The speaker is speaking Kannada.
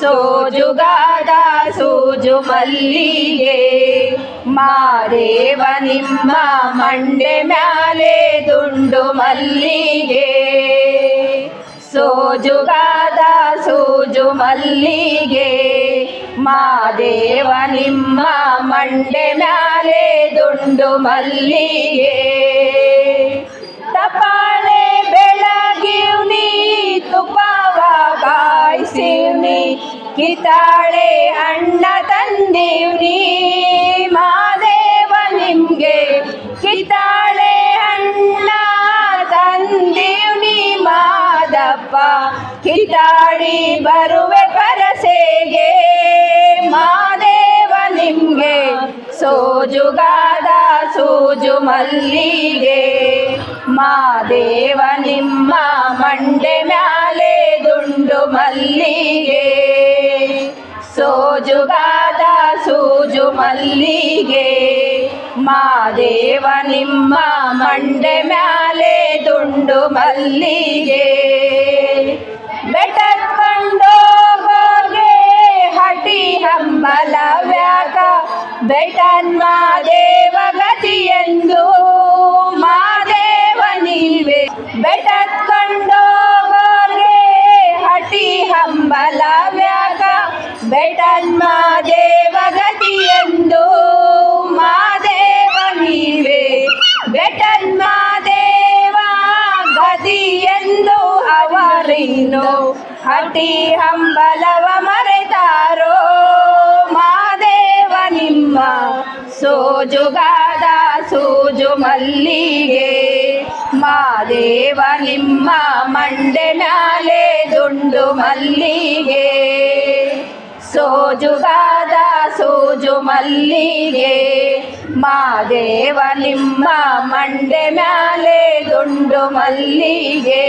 ಸೋಜುಗಾದ ಸೂಜು ಮಲ್ಲಿಗೆ ಮಾದೇವ ನಿಮ್ಮ ಮಂಡೆ ಮ್ಯಾಲೆ ದುಂಡು ಮಲ್ಲಿಗೆ ಸೋಜುಗಾದ ಸೂಜು ಮಲ್ಲಿಗೆ ಮಾದೇವ ನಿಮ್ಮ ಮಂಡೆ ಮ್ಯಾಲೆ ದುಂಡು ಮಲ್ಲಿಗೆ ತಪಾಳೆ ಬೆಳಗಿವ್ನಿ ತುಪ್ಪವ ಕಾಯಿಸಿವ್ನಿ ಕಿತಾಳೆ ಅಣ್ಣ ತಂದೀವ್ನಿ ಮಾದೇವ ನಿಮ್ಗೆ ಕಿತಾಳೆ ಅಣ್ಣ ತಂದೀವ್ನಿ ಮಾದಪ್ಪ ಕಿತಾಡಿ ಬರುವೆ ಪರಸೆಗೆ ಮಾದೇವ ನಿಮ್ಗೆ ಸೋಜುಗಾದ ಸೂಜು ಮಲ್ಲಿಗೆ ಮಾದೇವ ನಿಮ್ಮ ಮಂಡೆ ಮ್ಯಾಲೆ ದುಂಡು ಮಲ್ಲಿಗೆ ಸೋಜುಗಾದ ಸೂಜು ಮಲ್ಲಿಗೆ ಮಾದೇವ ನಿಮ್ಮ ಮಂಡೆ ಮ್ಯಾಲೆ ದುಂಡು ಮಲ್ಲಿಗೆ ಬೆಟ್ಟಕೊಂಡೋಗೋರ್ಗೆ ಹಟಿ ಹಂಬಲವ್ಯಾಕ ಬೆಟ್ಟನ್ ಮಾದೇವ ಗತಿಯೆಂದು ಮಾದೇವ ನೀವೇ ಬೆಟ್ಟಕೊಂಡೋಗೋರ್ಗೆ ಹಟಿ ಹಂಬಲವ್ಯಾಕ ಬೆಟ್ಟನ್ ಮಾದೇವ ಗತಿಯೆಂದು ಮಾದೇವ ನೀವೇ ಬೆಟ್ಟನ್ ಮಾದೇವ ಗತಿಯೆಂದು ಅವರಿನ್ನು ಹಟಿ ಹಂಬಲವ ಮರೆತಾರೋ ಮಾದೇವ ನಿಮ್ಮ ಸೋಜುಗಾದ ಸೂಜು ಮಲ್ಲಿಗೆ ಮಾದೇವ ನಿಮ್ಮ ಮಂಡೆ ಮ್ಯಾಲೆ ದುಂಡು ಮಲ್ಲಿಗೆ ಸೋಜುಗಾದ ಸೂಜು ಮಲ್ಲಿಗೆ ಮಾದೇವ ನಿಮ್ಮ ಮಂಡೆ ಮ್ಯಾಲೆ ದುಂಡು ಮಲ್ಲಿಗೆ